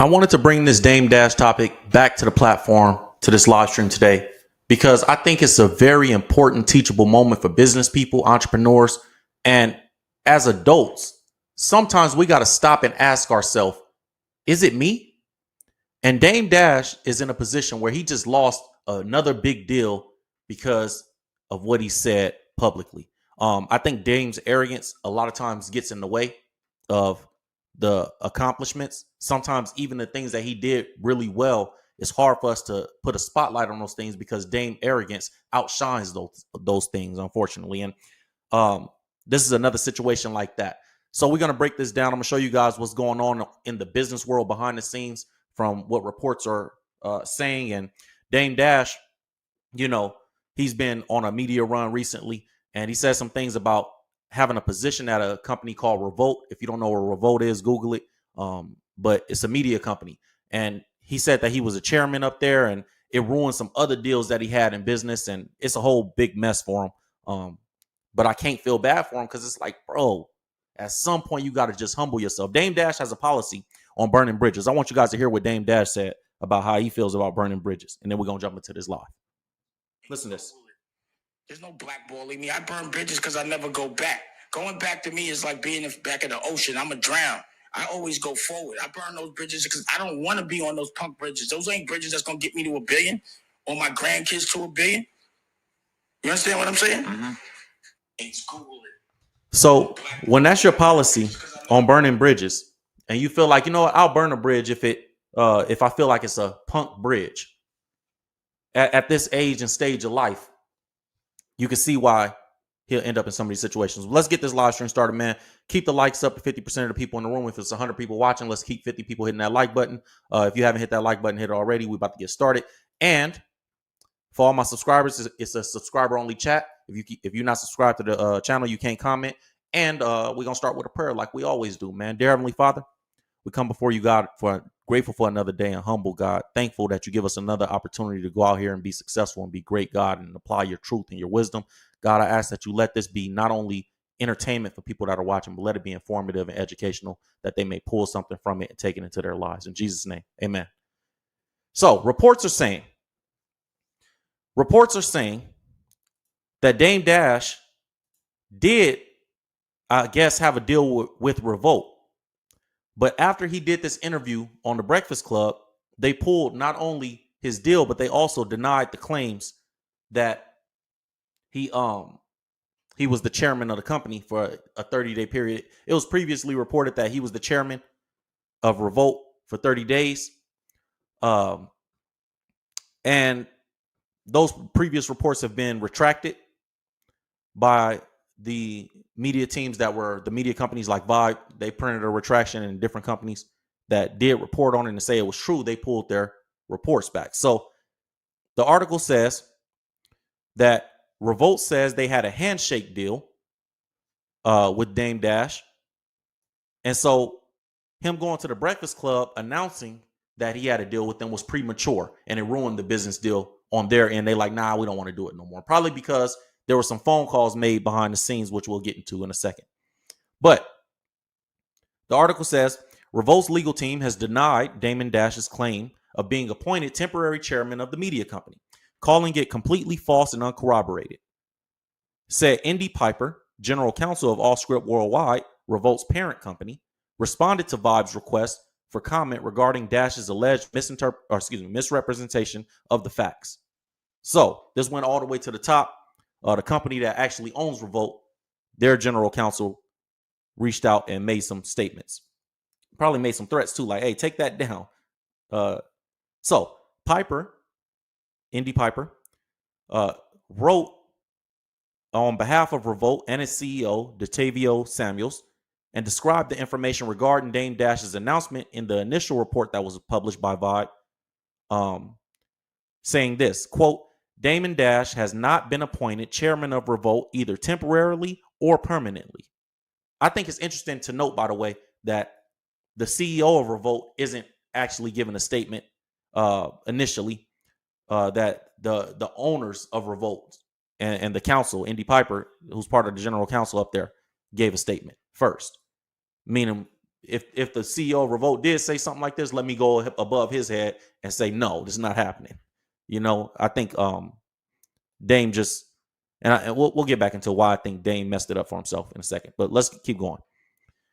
I wanted to bring this Dame Dash topic back to the platform, to this live stream today, because I think it's a very important teachable moment for business people, entrepreneurs, and as adults. Sometimes we got to stop and ask ourselves, is it me? And Dame Dash is in a position where he just lost another big deal because of what he said publicly. I think Dame's arrogance a lot of times gets in the way of the accomplishments. Sometimes even the things that he did really well, it's hard for us to put a spotlight on those things because Dame arrogance outshines those things, unfortunately. And this is another situation like that. So we're going to break this down. I'm going to show you guys what's going on in the business world behind the scenes from what reports are saying. And Dame Dash, you know, he's been on a media run recently, and he said some things about having a position at a company called Revolt. If you don't know what Revolt is, Google it. But it's a media company. And he said that he was a chairman up there, and it ruined some other deals that he had in business. And it's a whole big mess for him. But I can't feel bad for him because it's like, bro, at some point you got to just humble yourself. Dame Dash has a policy on burning bridges. I want you guys to hear what Dame Dash said about how he feels about burning bridges. And then we're going to jump into this live. Listen to this. There's no blackballing me. I burn bridges because I never go back. Going back to me is like being back in the ocean. I'm a drown. I always go forward. I burn those bridges because I don't want to be on those punk bridges. Those ain't bridges that's going to get me to $1 billion or my grandkids to $1 billion. You understand what I'm saying? Mm-hmm. So when that's your policy on burning bridges and you feel like, you know what, I'll burn a bridge if I feel like it's a punk bridge at this age and stage of life, you can see why he'll end up in some of these situations. Let's get this live stream started, man. Keep the likes up to 50% of the people in the room. If it's 100 people watching, let's keep 50 people hitting that like button. If you haven't hit that like button, hit it already. We're about to get started. And for all my subscribers, it's a subscriber-only chat. If you're not subscribed to the channel, you can't comment. And we're going to start with a prayer like we always do, man. Dear Heavenly Father, we come before you, God, grateful for another day and humble, God. Thankful that you give us another opportunity to go out here and be successful and be great, God, and apply your truth and your wisdom. God, I ask that you let this be not only entertainment for people that are watching, but let it be informative and educational, that they may pull something from it and take it into their lives. In Jesus' name, amen. So reports are saying that Dame Dash did, I guess, have a deal with Revolt. But after he did this interview on the Breakfast Club, they pulled not only his deal, but they also denied the claims that he was the chairman of the company for a 30-day period. It was previously reported that he was the chairman of Revolt for 30 days. And those previous reports have been retracted by the media teams that were the media companies like Vibe. They printed a retraction, and different companies that did report on it and say it was true, they pulled their reports back. So the article says that Revolt says they had a handshake deal with Dame Dash. And so him going to the Breakfast Club announcing that he had a deal with them was premature, and it ruined the business deal on their end. They like, nah, we don't want to do it no more. Probably because there were some phone calls made behind the scenes, which we'll get into in a second. But the article says Revolt's legal team has denied Damon Dash's claim of being appointed temporary chairman of the media company, calling it completely false and uncorroborated. Said Indy Piper, general counsel of Allscript Worldwide, Revolt's parent company, responded to Vibe's request for comment regarding Dash's alleged misrepresentation of the facts. So this went all the way to the top. The company that actually owns Revolt, their general counsel reached out and made some statements. Probably made some threats too, like, hey, take that down. So Piper, Indy Piper, wrote on behalf of Revolt and its CEO, Detavio Samuels, and described the information regarding Dame Dash's announcement in the initial report that was published by Vibe, saying this, quote, Damon Dash has not been appointed chairman of Revolt either temporarily or permanently. I think it's interesting to note, by the way, that the CEO of Revolt isn't actually giving a statement initially, that the owners of Revolt and the council, Indy Piper, who's part of the general council up there, gave a statement first. Meaning if the CEO of Revolt did say something like this, let me go above his head and say, no, this is not happening. I think Dame just, and we'll get back into why I think Dame messed it up for himself in a second, but let's keep going.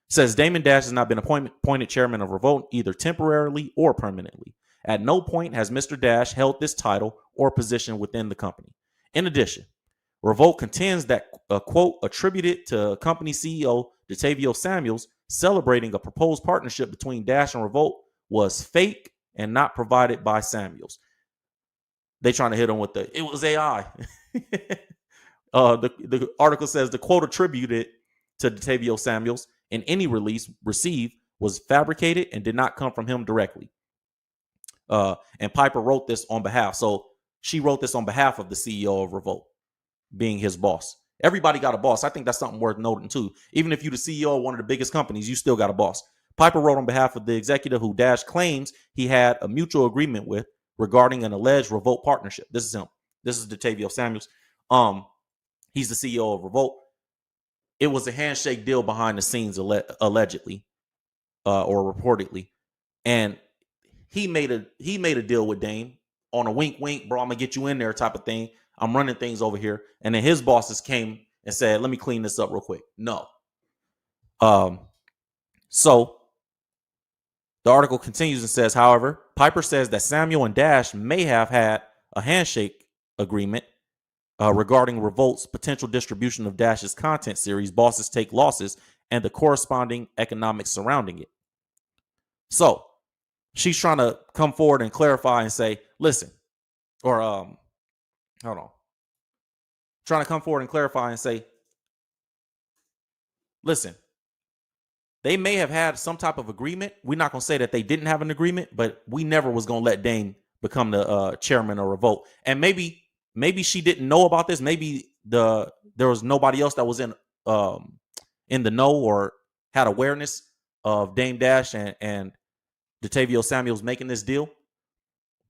It says Damon Dash has not been appointed chairman of Revolt either temporarily or permanently. At no point has Mr. Dash held this title or position within the company. In addition, Revolt contends that a quote attributed to company CEO Detavio Samuels celebrating a proposed partnership between Dash and Revolt was fake and not provided by Samuels. They trying to hit him with it was AI. The article says the quote attributed to Detavio Samuels in any release received was fabricated and did not come from him directly. And Piper wrote this on behalf. So she wrote this on behalf of the CEO of Revolt, being his boss. Everybody got a boss. I think that's something worth noting too. Even if you're the CEO of one of the biggest companies, you still got a boss. Piper wrote on behalf of the executive who Dash claims he had a mutual agreement with regarding an alleged Revolt partnership. This is him. This is Detavio Samuels. He's the CEO of Revolt. It was a handshake deal behind the scenes, allegedly, or reportedly, and he made a deal with Dame on a wink, wink, bro. I'm gonna get you in there type of thing. I'm running things over here, and then his bosses came and said, "Let me clean this up real quick." No. So the article continues and says, however, Piper says that Samuel and Dash may have had a handshake agreement regarding Revolt's potential distribution of Dash's content series, Bosses Take Losses, and the corresponding economics surrounding it. So she's trying to come forward and clarify and say, listen, or hold on. Trying to come forward and clarify and say, listen, they may have had some type of agreement. We're not going to say that they didn't have an agreement, but we never was going to let Dame become the chairman of Revolt. And maybe she didn't know about this. Maybe there was nobody else that was in the know or had awareness of Dame Dash and Detavio Samuels making this deal.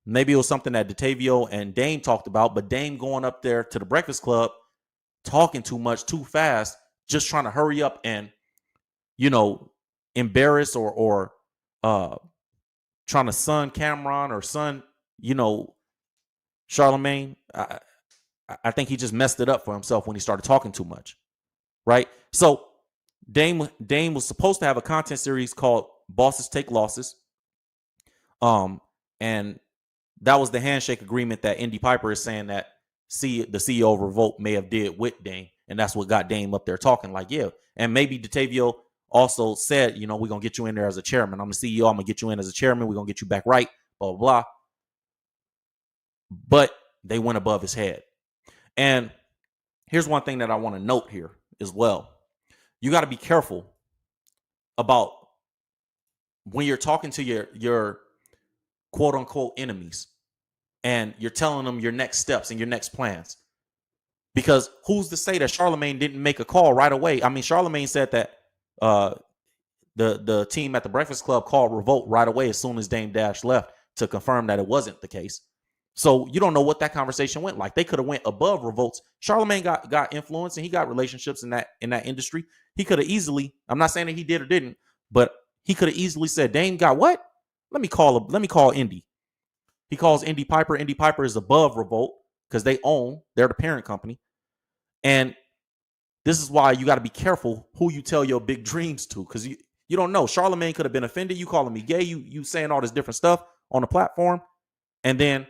Maybe it was something that Detavio and Dame talked about, but Dame going up there to the Breakfast Club, talking too much, too fast, just trying to hurry up and, embarrass or trying to son Camron or son, Charlamagne. I think he just messed it up for himself when he started talking too much, right? So Dame was supposed to have a content series called Bosses Take Losses. And that was the handshake agreement that Indy Piper is saying that the CEO of Revolt may have did with Dame. And that's what got Dame up there talking like, yeah. And maybe Detavio also said, we're going to get you in there as a chairman. I'm the CEO. I'm going to get you in as a chairman. We're going to get you back right, blah, blah, blah. But they went above his head. And here's one thing that I want to note here as well. You got to be careful about when you're talking to your quote unquote enemies and you're telling them your next steps and your next plans. Because who's to say that Charlamagne didn't make a call right away? I mean, Charlamagne said that the team at the Breakfast Club called Revolt right away as soon as Dame Dash left to confirm that it wasn't the case. So you don't know what that conversation went like. They could have went above Revolt's. Charlamagne got influence and he got relationships in that industry. He could have easily, I'm not saying that he did or didn't, but he could have easily said, Dame got what? Let me call Indy. He calls Indy Piper. Indy Piper is above Revolt because they're the parent company. And this is why you got to be careful who you tell your big dreams to, because you don't know. Charlamagne could have been offended. You calling me gay. You saying all this different stuff on the platform. And then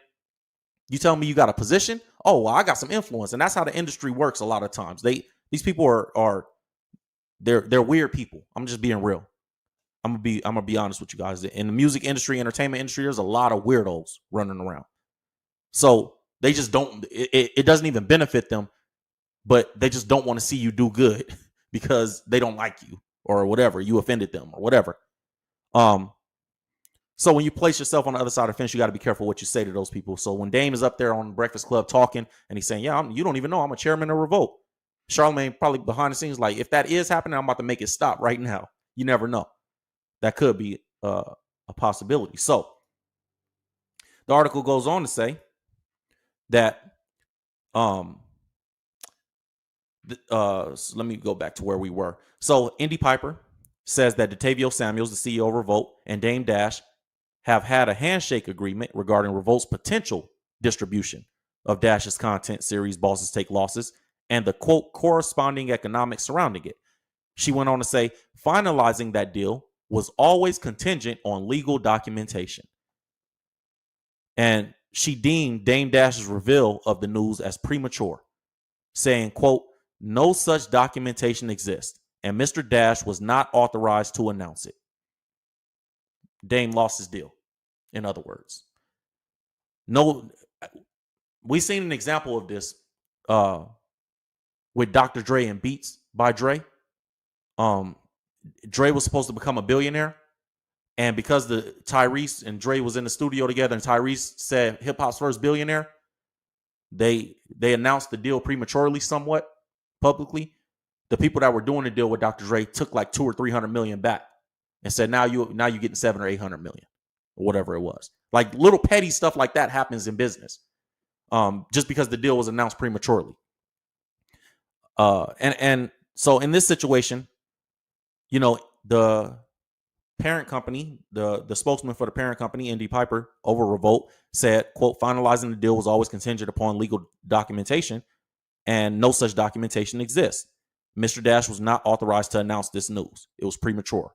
you tell me you got a position. Oh, well, I got some influence. And that's how the industry works a lot of times. These people are they're weird people. I'm just being real. I'm gonna be honest with you guys. In the music industry, entertainment industry, there's a lot of weirdos running around. So they just don't. It doesn't even benefit them, but they just don't want to see you do good because they don't like you or whatever. You offended them or whatever. So when you place yourself on the other side of the fence, you got to be careful what you say to those people. So when Dame is up there on the Breakfast Club talking and he's saying, "Yeah, you don't even know I'm a chairman of Revolt," Charlamagne probably behind the scenes like, "If that is happening, I'm about to make it stop right now." You never know. That could be a possibility. So the article goes on to say that so let me go back to where we were. So Indy Piper says that Detavio Samuels, the CEO of Revolt, and Dame Dash have had a handshake agreement regarding Revolt's potential distribution of Dash's content series, Bosses Take Losses, and the quote corresponding economics surrounding it. She went on to say, finalizing that deal was always contingent on legal documentation. And she deemed Dame Dash's reveal of the news as premature, saying, quote, no such documentation exists, and Mr. Dash was not authorized to announce it. Dame lost his deal, in other words. No, we've seen an example of this with Dr. Dre and Beats by Dre. Dre was supposed to become a billionaire, and because the Tyrese and Dre was in the studio together, and Tyrese said hip hop's first billionaire, they announced the deal prematurely, somewhat publicly. The people that were doing the deal with Dr. Dre took like 200 or 300 million back and said, now you're getting 700 or 800 million, or whatever it was. Like little petty stuff like that happens in business, just because the deal was announced prematurely. And so in this situation, the parent company, the spokesman for the parent company, Indy Piper, over Revolt, said, quote, finalizing the deal was always contingent upon legal documentation, and no such documentation exists. Mr. Dash was not authorized to announce this news. It was premature.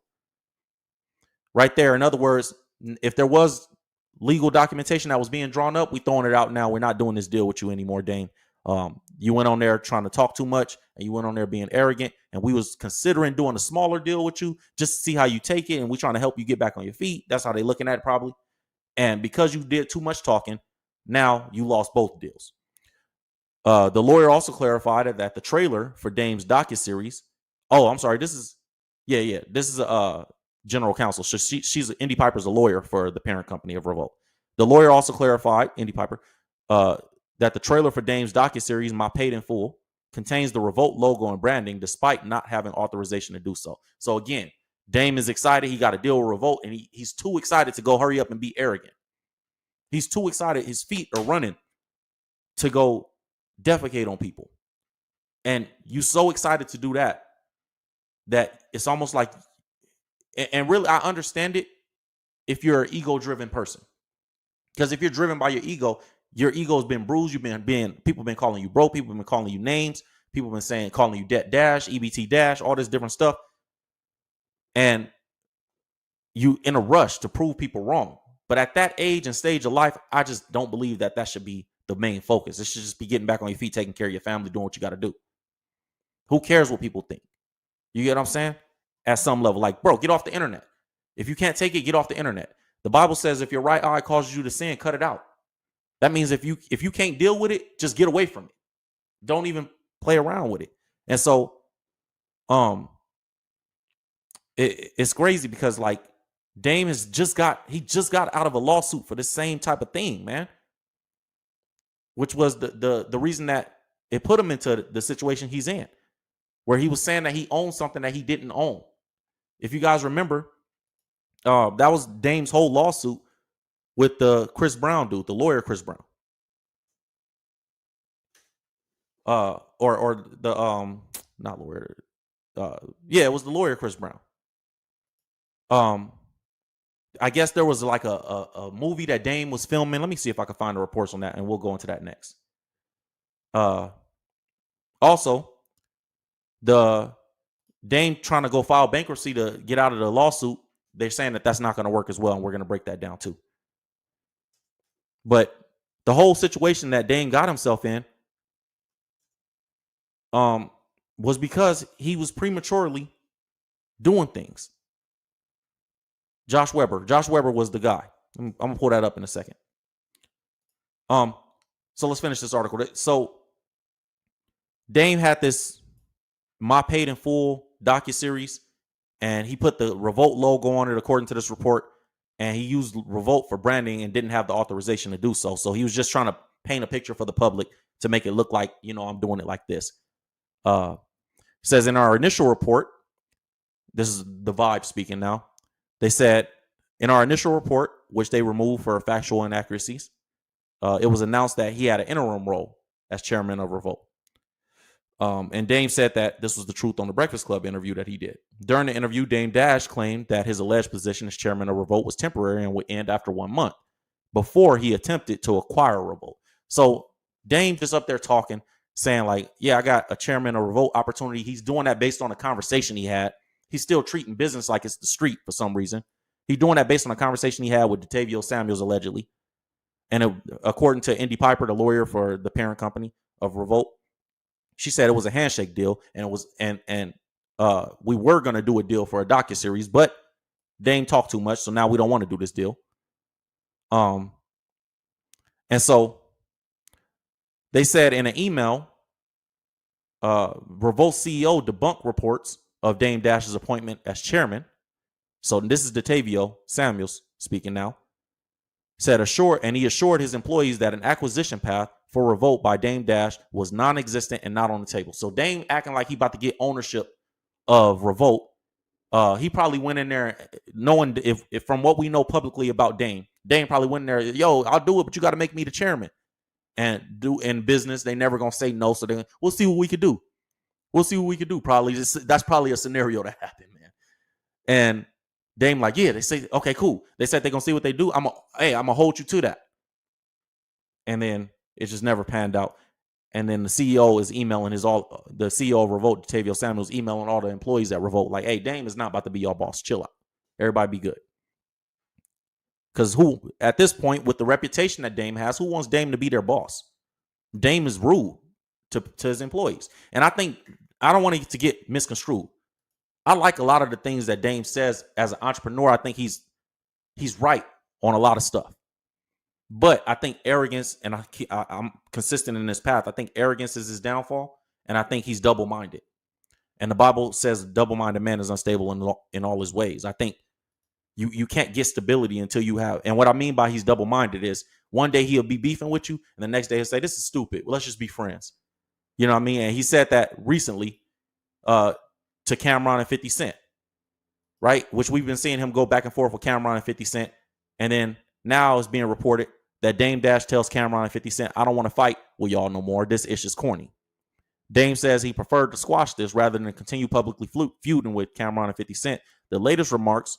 Right there. In other words, if there was legal documentation that was being drawn up, we throwing it out now. We're not doing this deal with you anymore, Dame. You went on there trying to talk too much, and you went on there being arrogant, and we was considering doing a smaller deal with you just to see how you take it, and we trying to help you get back on your feet. That's how they looking at it probably. And because you did too much talking, now you lost both deals. The lawyer also clarified that the trailer for Dame's docuseries. Oh, I'm sorry. This is a general counsel. So she's Indy Piper's a lawyer for the parent company of Revolt. The lawyer also clarified, Indy Piper, that the trailer for Dame's docuseries, My Paid in Full, contains the Revolt logo and branding, despite not having authorization to do so. So again, Dame is excited. He got a deal with Revolt, and he's too excited to go hurry up and be arrogant. He's too excited. His feet are running to go defecate on people. And you so excited to do that it's almost like, and really, I understand it if you're an ego-driven person. Because if you're driven by your ego has been bruised. People have been calling you broke. People have been calling you names. People have been calling you Debt Dash, EBT Dash, all this different stuff. And you in a rush to prove people wrong. But at that age and stage of life, I just don't believe that should be the main focus. It should just be getting back on your feet, taking care of your family, doing what you got to do. Who cares what people think? You get what I'm saying? At some level, like, bro, get off the internet. If you can't take it, get off the internet. The Bible says if your right eye causes you to sin, cut it out. That means if you can't deal with it, just get away from it. Don't even play around with it. And so, it's crazy because like Dame just got out of a lawsuit for the same type of thing, man. Which was the reason that it put him into the situation he's in, where he was saying that he owned something that he didn't own. If you guys remember, that was Dame's whole lawsuit with the Chris Brown dude, the lawyer Chris Brown. Or the not lawyer. It was the lawyer Chris Brown. I guess there was like a movie that Dame was filming. Let me see if I can find the reports on that, and we'll go into that next. Also, the Dame trying to go file bankruptcy to get out of the lawsuit. They're saying that that's not going to work as well, and we're going to break that down too. But the whole situation that Dame got himself in was because he was prematurely doing things. Josh Weber was the guy. I'm going to pull that up in a second. So let's finish this article. So Dame had this My Paid in Full docuseries, and he put the Revolt logo on it according to this report, and he used Revolt for branding and didn't have the authorization to do so. So he was just trying to paint a picture for the public to make it look like, I'm doing it like this. It says in our initial report, this is the Vibe speaking now. They said in our initial report, which they removed for factual inaccuracies, it was announced that he had an interim role as chairman of Revolt. And Dame said that this was the truth on the Breakfast Club interview that he did. During the interview, Dame Dash claimed that his alleged position as chairman of Revolt was temporary and would end after 1 month before he attempted to acquire Revolt. So Dame just up there talking, saying like, yeah, I got a chairman of Revolt opportunity. He's doing that based on a conversation he had. He's still treating business like it's the street for some reason. He's doing that based on a conversation he had with Detavio Samuels, allegedly. And according to Indy Piper, the lawyer for the parent company of Revolt, she said it was a handshake deal, and it was we were gonna do a deal for a docuseries, but Dame talked too much, so now we don't want to do this deal. And so they said in an email, Revolt CEO debunked reports of Dame Dash's appointment as chairman. So this is Detavio Samuels speaking now. Said he assured his employees that an acquisition path for Revolt by Dame Dash was non-existent and not on the table. So Dame acting like he about to get ownership of Revolt. He probably went in there knowing if from what we know publicly about Dame probably went in there, yo, I'll do it, but you got to make me the chairman. And do in business, they never gonna say no. So then we'll see what we could do. Probably that's probably a scenario that happened, man. And Dame like, yeah, they say, okay, cool. They said they're gonna see what they do. I'm gonna hold you to that. And then it just never panned out. And then the CEO is emailing the CEO of Revolt, Detavio Samuels, emailing all the employees at Revolt, like, hey, Dame is not about to be your boss. Chill out. Everybody be good. Because who, at this point, with the reputation that Dame has, who wants Dame to be their boss? Dame is rude to his employees. And I think, I don't want it to get misconstrued. I like a lot of the things that Dame says as an entrepreneur. I think he's right on a lot of stuff. But I think arrogance, and I'm consistent in this path, I think arrogance is his downfall, and I think he's double-minded. And the Bible says a double-minded man is unstable in all his ways. I think you can't get stability until you have, and what I mean by he's double-minded is one day he'll be beefing with you, and the next day he'll say, this is stupid. Well, let's just be friends. You know what I mean? And he said that recently to Camron and 50 Cent, right? Which we've been seeing him go back and forth with Camron and 50 Cent. And then now it's being reported that Dame Dash tells Camron and 50 Cent, I don't want to fight with y'all no more. This ish is corny. Dame says he preferred to squash this rather than continue publicly feuding with Camron and 50 Cent. The latest remarks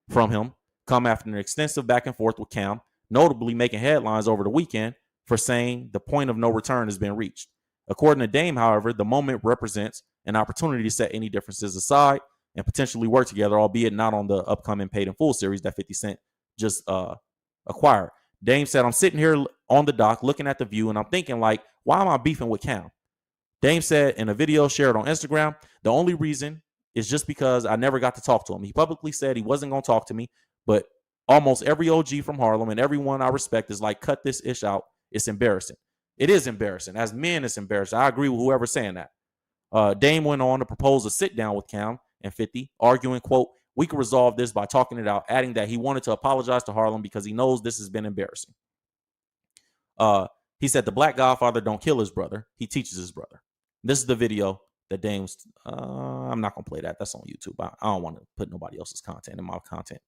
from him come after an extensive back and forth with Cam, notably making headlines over the weekend for saying the point of no return has been reached. According to Dame, however, the moment represents an opportunity to set any differences aside and potentially work together, albeit not on the upcoming Paid in Full series that 50 Cent just acquired. Dame said, I'm sitting here on the dock looking at the view, and I'm thinking, like, why am I beefing with Cam? Dame said in a video shared on Instagram, the only reason is just because I never got to talk to him. He publicly said he wasn't going to talk to me, but almost every OG from Harlem and everyone I respect is like, cut this ish out. It's embarrassing. It is embarrassing. As men, it's embarrassing. I agree with whoever's saying that. Dame went on to propose a sit down with Cam and 50, arguing, quote, we can resolve this by talking it out, adding that he wanted to apologize to Harlem because he knows this has been embarrassing. He said the Black Godfather don't kill his brother. He teaches his brother. This is the video that Dame's, I'm not going to play that. That's on YouTube. I don't want to put nobody else's content in my content.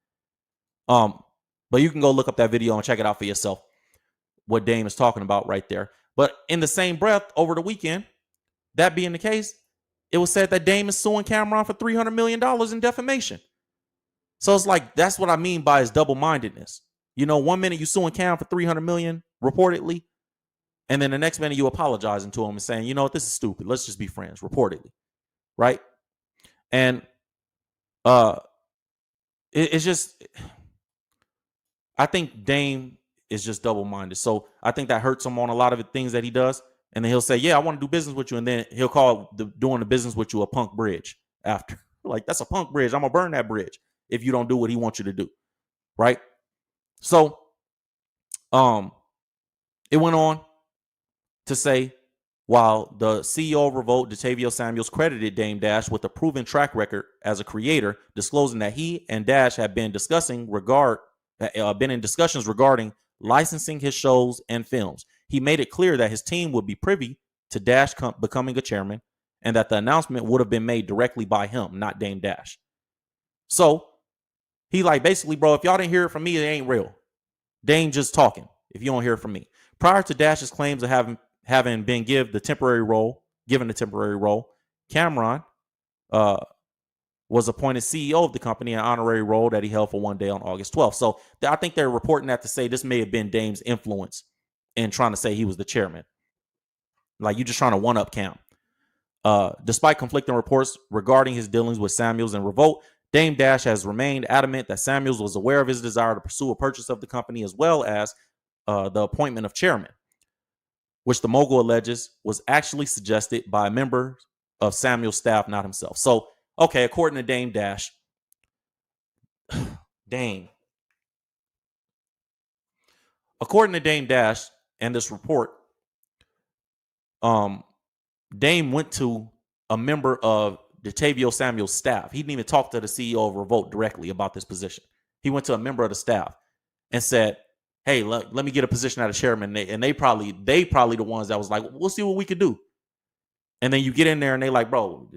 But you can go look up that video and check it out for yourself, what Dame is talking about right there. But in the same breath, over the weekend, that being the case, it was said that Dame is suing Camron for $300 million in defamation. So it's like, that's what I mean by his double-mindedness. You know, 1 minute you suing Cam for $300 million, reportedly, and then the next minute you apologizing to him and saying, you know what, this is stupid. Let's just be friends, reportedly. Right? And it's just, I think Dame is just double-minded. So I think that hurts him on a lot of the things that he does. And then he'll say, yeah, I want to do business with you. And then he'll call doing the business with you a punk bridge after. Like, that's a punk bridge. I'm going to burn that bridge if you don't do what he wants you to do. Right? So it went on to say, while the CEO of Revolt, Detavio Samuels, credited Dame Dash with a proven track record as a creator, disclosing that he and Dash have been in discussions regarding licensing his shows and films. He made it clear that his team would be privy to Dash becoming a chairman, and that the announcement would have been made directly by him, not Dame Dash. So he like, basically, bro, if y'all didn't hear it from me, it ain't real. Dame just talking if you don't hear it from me. Prior to Dash's claims of having been given the temporary role given a temporary role. Camron was appointed CEO of the company, an honorary role that he held for one day on August 12th. So I think they're reporting that to say this may have been Dame's influence in trying to say he was the chairman. Like, you just trying to one-up Cam. Despite conflicting reports regarding his dealings with Samuels and Revolt, Dame Dash has remained adamant that Samuels was aware of his desire to pursue a purchase of the company as well as the appointment of chairman, which the mogul alleges was actually suggested by a member of Samuel's staff, not himself. So, okay, according to Dame Dash, according to Dame Dash and this report, Dame went to a member of Detavio Samuel's staff. He didn't even talk to the CEO of Revolt directly about this position. He went to a member of the staff and said, hey, let me get a position as a chairman. And they probably the ones that was like, we'll see what we could do. And then you get in there and they like, bro,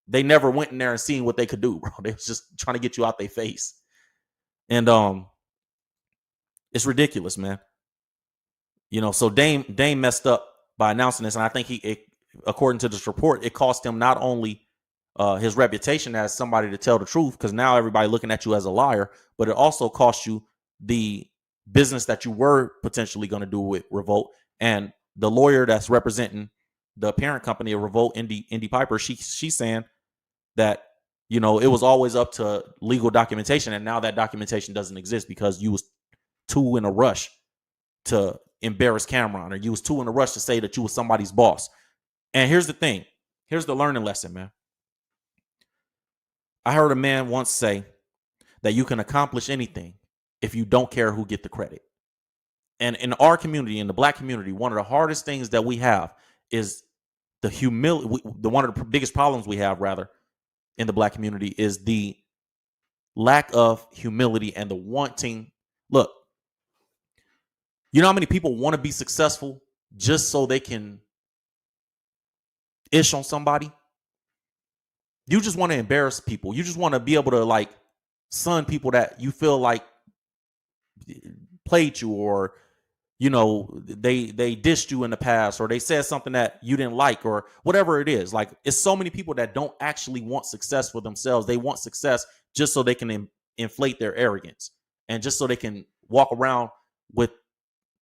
they never went in there and seen what they could do, bro. They was just trying to get you out their face. And it's ridiculous, man. You know, so Dame messed up by announcing this. And I think according to this report, it cost him not only his reputation as somebody to tell the truth, because now everybody looking at you as a liar, but it also cost you the business that you were potentially going to do with Revolt. And the lawyer that's representing the parent company of Revolt, Indy Piper, she's saying that, you know, it was always up to legal documentation, and now that documentation doesn't exist because you was too in a rush to embarrass Camron, or you was too in a rush to say that you was somebody's boss. And here's the thing. Here's the learning lesson, man. I heard a man once say that you can accomplish anything if you don't care who get the credit. And in our community, in the Black community, one of the hardest things that we have is the humility. One of the biggest problems we have, rather, in the Black community is the lack of humility and the wanting. Look, you know how many people want to be successful just so they can ish on somebody? You just want to embarrass people. You just want to be able to like sun people that you feel like played you, or, you know, they dissed you in the past, or they said something that you didn't like, or whatever it is. Like, it's so many people that don't actually want success for themselves. They want success just so they can inflate their arrogance, and just so they can walk around with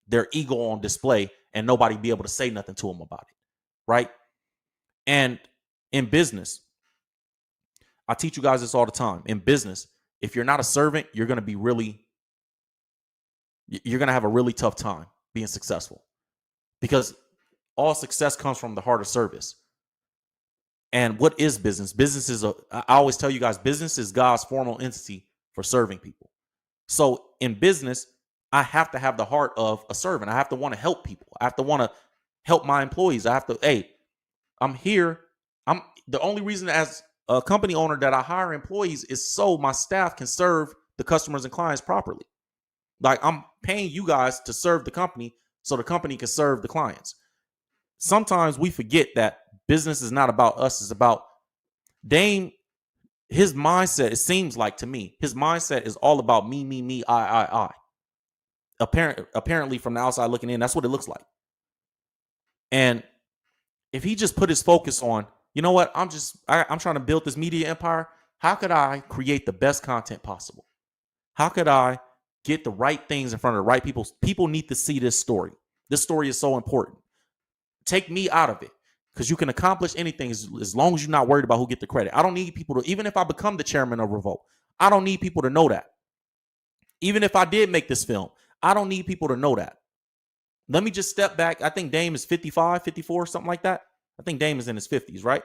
their ego on display and nobody be able to say nothing to them about it. Right? And in business, I teach you guys this all the time. In business, if you're not a servant, you're going to have a really tough time being successful, because all success comes from the heart of service. And what is business? Business is I always tell you guys, business is God's formal entity for serving people. So in business, I have to have the heart of a servant. I have to want to help people. I have to want to help my employees. I have to, hey, I'm here. I'm the only reason as a company owner that I hire employees is so my staff can serve the customers and clients properly. Like, I'm paying you guys to serve the company so the company can serve the clients. Sometimes we forget that business is not about us. It's about Dame. His mindset, it seems like to me, his mindset is all about me, I. Apparently from the outside looking in, that's what it looks like. And if he just put his focus on, you know what, I'm trying to build this media empire. How could I create the best content possible? How could I get the right things in front of the right people? People need to see this story. This story is so important. Take me out of it, because you can accomplish anything as long as you're not worried about who get the credit. I don't need people to, even if I become the chairman of Revolt, I don't need people to know that. Even if I did make this film, I don't need people to know that. Let me just step back. I think Dame is 55, 54, something like that. I think Dame is in his 50s, right?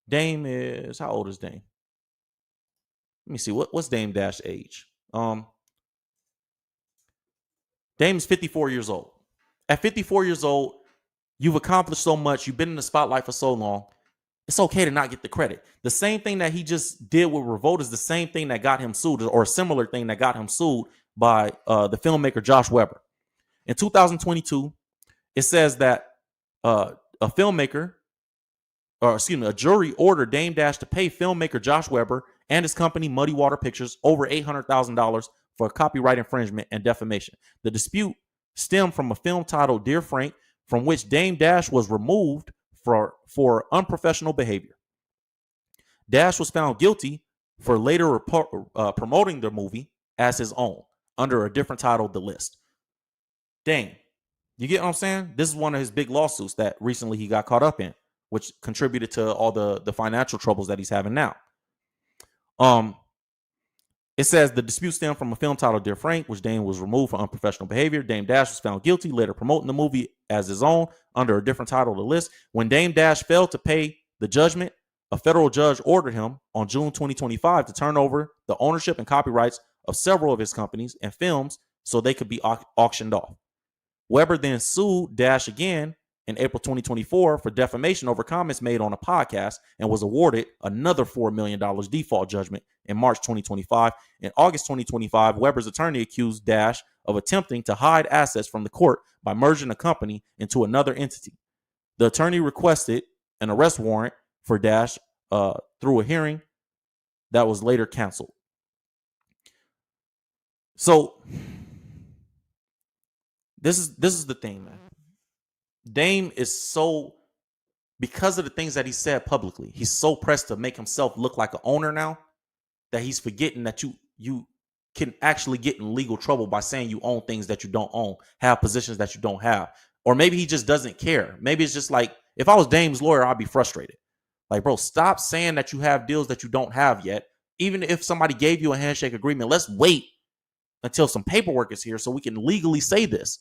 Dame is, how old is Dame? Let me see. What's Dame Dash age? Dame's 54 years old. At 54 years old, you've accomplished so much. You've been in the spotlight for so long. It's okay to not get the credit. The same thing that he just did with Revolt is the same thing that got him sued, or a similar thing that got him sued by the filmmaker Josh Weber. In 2022, it says that a jury ordered Dame Dash to pay filmmaker Josh Weber and his company Muddy Water Pictures over $800,000 for copyright infringement and defamation. The dispute stemmed from a film titled Dear Frank, from which Dame Dash was removed for unprofessional behavior. Dash was found guilty for later promoting the movie as his own under a different title, The List. Dang, you get what I'm saying? This is one of his big lawsuits that recently he got caught up in, which contributed to all the financial troubles that he's having now. It says the dispute stemmed from a film titled Dear Frank, which Dame was removed for unprofessional behavior. Dame Dash was found guilty, later promoting the movie as his own under a different title, The List. When Dame Dash failed to pay the judgment, a federal judge ordered him on June 2025 to turn over the ownership and copyrights of several of his companies and films so they could be auctioned off. Weber then sued Dash again in April 2024 for defamation over comments made on a podcast and was awarded another $4 million default judgment in March 2025. In August 2025, Weber's attorney accused Dash of attempting to hide assets from the court by merging the company into another entity. The attorney requested an arrest warrant for Dash through a hearing that was later canceled. So this is the thing, man. Dame is so, because of the things that he said publicly, he's so pressed to make himself look like an owner now that he's forgetting that you can actually get in legal trouble by saying you own things that you don't own, have positions that you don't have. Or maybe he just doesn't care. Maybe it's just like, if I was Dame's lawyer, I'd be frustrated. Like, bro, stop saying that you have deals that you don't have yet. Even if somebody gave you a handshake agreement, let's wait until some paperwork is here so we can legally say this.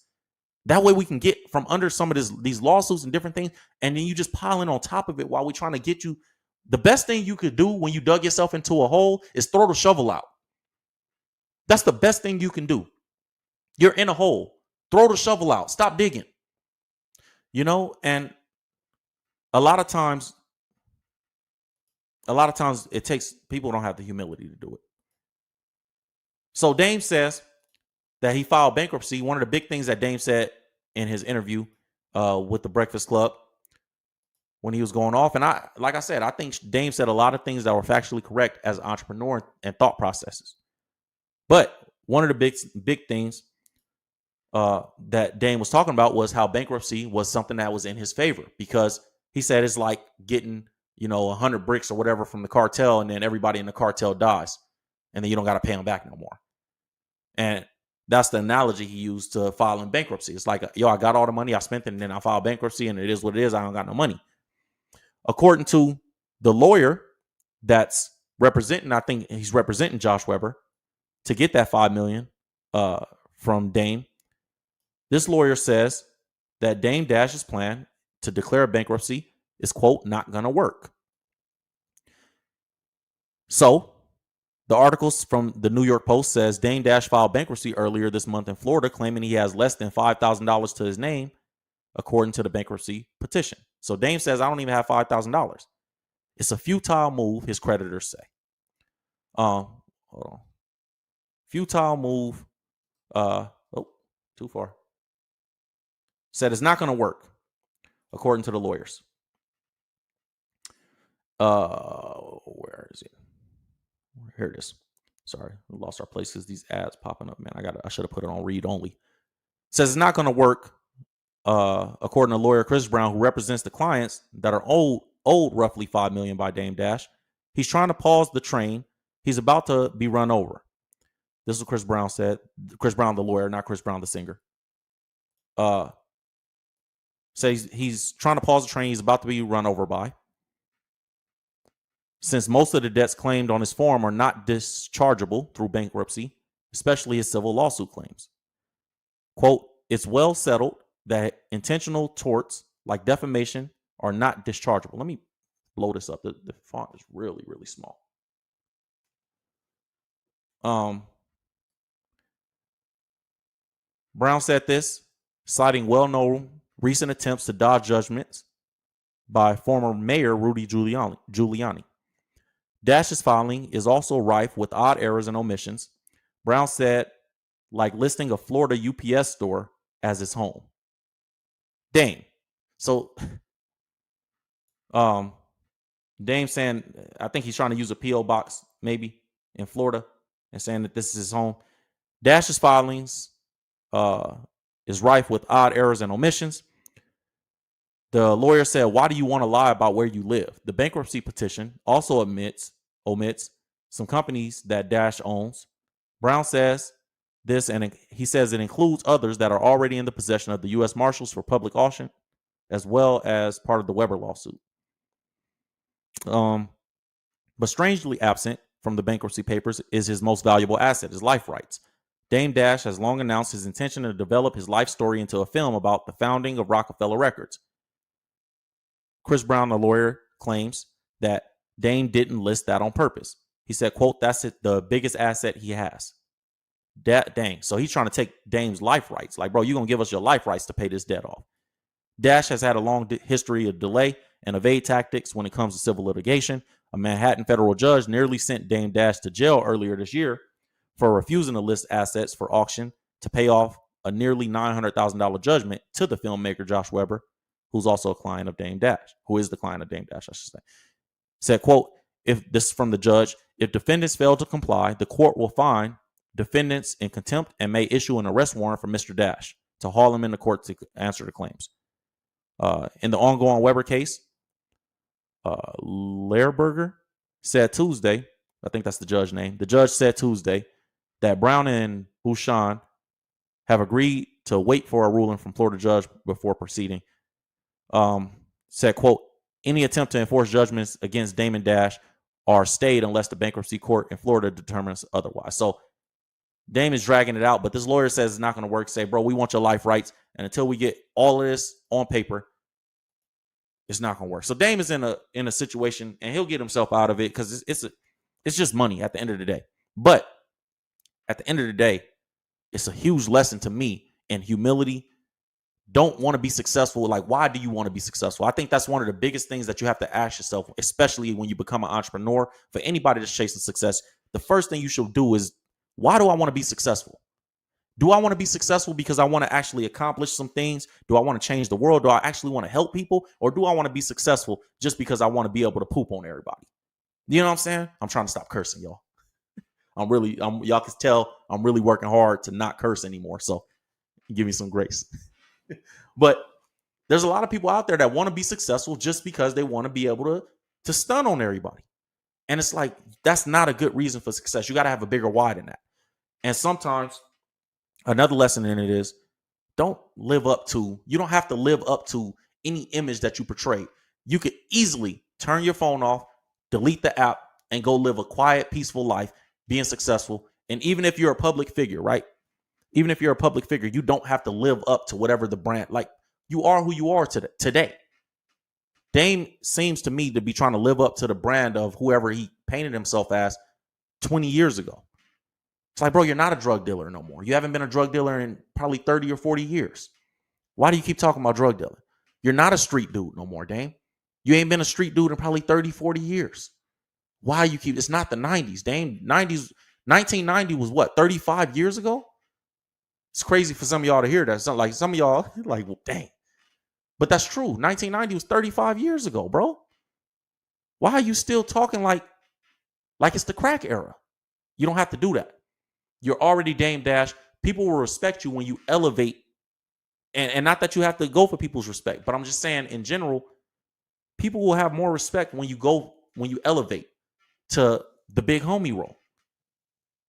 That way we can get from under some of these lawsuits and different things, and then you just piling on top of it while we're trying to get you. The best thing you could do when you dug yourself into a hole is throw the shovel out. That's the best thing you can do. You're in a hole. Throw the shovel out. Stop digging. And a lot of times it takes, people don't have the humility to do it. So Dame says that he filed bankruptcy. One of the big things that Dame said in his interview with the Breakfast Club when he was going off, and like I said, I think Dame said a lot of things that were factually correct as an entrepreneur and thought processes. But one of the big things that Dame was talking about was how bankruptcy was something that was in his favor, because he said it's like getting 100 bricks or whatever from the cartel, and then everybody in the cartel dies, and then you don't got to pay them back no more. And that's the analogy he used to filing bankruptcy. It's like, I got all the money, I spent it, and then I filed bankruptcy, and it is what it is. I don't got no money. According to the lawyer that's representing, I think he's representing Josh Weber to get that $5 million from Dame. This lawyer says that Dame Dash's plan to declare bankruptcy is, quote, not going to work. So the articles from the New York Post says Dame Dash filed bankruptcy earlier this month in Florida, claiming he has less than $5,000 to his name, according to the bankruptcy petition. So Dame says, I don't even have $5,000. It's a futile move, his creditors say. Hold on. Futile move. Too far. Said it's not going to work, according to the lawyers. Where is it? Here it is. Sorry, we lost our place because these ads popping up, man. I should have put it on read only. Says it's not going to work, according to lawyer Chris Brown, who represents the clients that are owed roughly $5 million by Dame Dash. He's trying to pause the train. He's about to be run over. This is what Chris Brown said. Chris Brown, the lawyer, not Chris Brown, the singer. Says he's trying to pause the train. He's about to be run over by. Since most of the debts claimed on his form are not dischargeable through bankruptcy, especially his civil lawsuit claims. Quote, it's well settled that intentional torts like defamation are not dischargeable. Let me blow this up. The font is really, really small. Brown said this, citing well-known recent attempts to dodge judgments by former mayor Rudy Giuliani. Dash's filing is also rife with odd errors and omissions. Brown said, like listing a Florida UPS store as his home. Dame. So, Dame saying, I think he's trying to use a P.O. box maybe in Florida and saying that this is his home. Dash's filings is rife with odd errors and omissions. The lawyer said, why do you want to lie about where you live? The bankruptcy petition also omits some companies that Dash owns. Brown says this, and he says it includes others that are already in the possession of the U.S. Marshals for public auction, as well as part of the Weber lawsuit. But strangely absent from the bankruptcy papers is his most valuable asset, his life rights. Dame Dash has long announced his intention to develop his life story into a film about the founding of Rockefeller Records. Chris Brown, the lawyer, claims that Dame didn't list that on purpose. He said, quote, that's the biggest asset he has. Dang. So he's trying to take Dame's life rights. Like, bro, you're going to give us your life rights to pay this debt off. Dash has had a long history of delay and evade tactics when it comes to civil litigation. A Manhattan federal judge nearly sent Dame Dash to jail earlier this year for refusing to list assets for auction to pay off a nearly $900,000 judgment to the filmmaker Josh Weber, who's also a client of Dame Dash, who is the client of Dame Dash, I should say. Said, quote, if this is from the judge, if defendants fail to comply, the court will fine defendants in contempt and may issue an arrest warrant for Mr. Dash to haul him into court to answer the claims. In the ongoing Weber case, Lehrberger said Tuesday, I think that's the judge's name. The judge said Tuesday that Brown and Bouchon have agreed to wait for a ruling from Florida judge before proceeding. Said, quote, any attempt to enforce judgments against Damon Dash are stayed unless the bankruptcy court in Florida determines otherwise. So Dame is dragging it out, but this lawyer says it's not going to work. Say, bro, we want your life rights. And until we get all of this on paper, it's not going to work. So Dame is in a situation, and he'll get himself out of it because it's just money at the end of the day. But at the end of the day, it's a huge lesson to me in humility. Don't want to be successful. Like, why do you want to be successful? I think that's one of the biggest things that you have to ask yourself, especially when you become an entrepreneur. For anybody that's chasing success, the first thing you should do is, why do I want to be successful? Do I want to be successful because I want to actually accomplish some things? Do I want to change the world? Do I actually want to help people? Or do I want to be successful just because I want to be able to poop on everybody? You know what I'm saying? I'm trying to stop cursing, y'all. Y'all can tell I'm really working hard to not curse anymore. So give me some grace. But there's a lot of people out there that want to be successful just because they want to be able to stun on everybody. And it's like, that's not a good reason for success. You got to have a bigger why than that. And sometimes another lesson in it is, you don't have to live up to any image that you portray. You could easily turn your phone off, delete the app, and go live a quiet, peaceful life, being successful. And even if you're a public figure, right? Even if you're a public figure, you don't have to live up to whatever the brand, like, you are who you are today. Dame seems to me to be trying to live up to the brand of whoever he painted himself as 20 years ago. It's like, bro, you're not a drug dealer no more. You haven't been a drug dealer in probably 30 or 40 years. Why do you keep talking about drug dealing? You're not a street dude no more, Dame. You ain't been a street dude in probably 30, 40 years. Why you keep, it's not the 90s, Dame. 1990 was what, 35 years ago? It's crazy for some of y'all to hear that. Some of y'all like, well, dang. But that's true. 1990 was 35 years ago, bro. Why are you still talking like it's the crack era? You don't have to do that. You're already Dame Dash. People will respect you when you elevate. And not that you have to go for people's respect, but I'm just saying in general, people will have more respect when you elevate to the big homie role.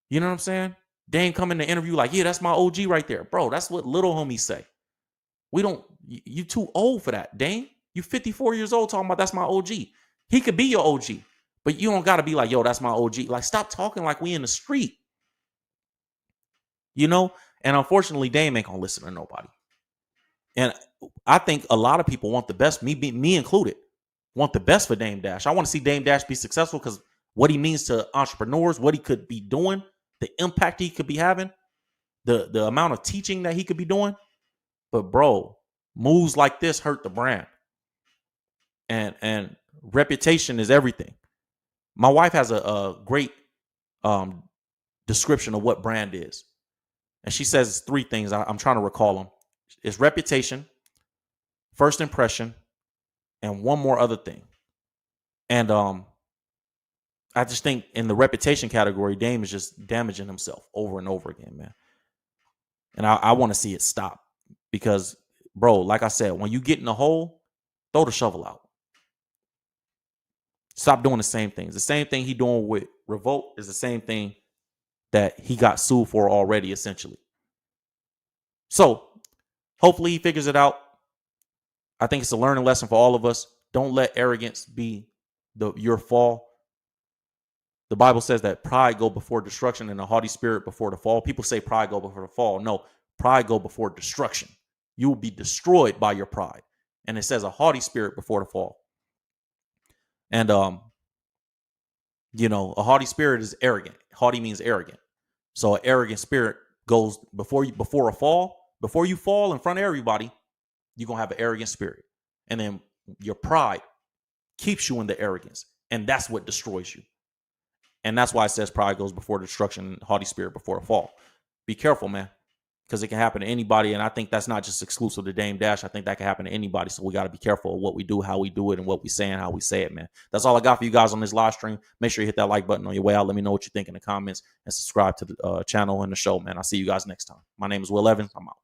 You know what I'm saying? Dame come in the interview like, yeah, that's my OG right there. Bro, that's what little homies say. You too old for that, Dame. You 54 years old talking about that's my OG. He could be your OG, but you don't got to be like, yo, that's my OG. Like, stop talking like we in the street. You know? And unfortunately, Dame ain't going to listen to nobody. And I think a lot of people want the best, me included, want the best for Dame Dash. I want to see Dame Dash be successful because what he means to entrepreneurs, what he could be doing, the impact he could be having, the amount of teaching that he could be doing. But bro, moves like this hurt the brand. And reputation is everything. My wife has a great description of what brand is. And she says it's three things. I'm trying to recall them. It's reputation, first impression, and one more other thing. And I just think in the reputation category, Dame is just damaging himself over and over again, man. And I want to see it stop because, bro, like I said, when you get in a hole, Throw the shovel out. Stop doing the same things. The same thing he doing with Revolt is the same thing that he got sued for already, essentially. So hopefully he figures it out. I think it's a learning lesson for all of us. Don't let arrogance be your fall. The Bible says that pride go before destruction and a haughty spirit before the fall. People say pride go before the fall. No, pride go before destruction. You will be destroyed by your pride. And it says a haughty spirit before the fall. And, a haughty spirit is arrogant. Haughty means arrogant. So an arrogant spirit goes before a fall. Before you fall in front of everybody, you're going to have an arrogant spirit. And then your pride keeps you in the arrogance. And that's what destroys you. And that's why it says pride goes before destruction and haughty spirit before a fall. Be careful, man, because it can happen to anybody. And I think that's not just exclusive to Dame Dash. I think that can happen to anybody. So we got to be careful of what we do, how we do it, and what we say and how we say it, man. That's all I got for you guys on this live stream. Make sure you hit that like button on your way out. Let me know what you think in the comments and subscribe to the channel and the show, man. I'll see you guys next time. My name is Will Evans. I'm out.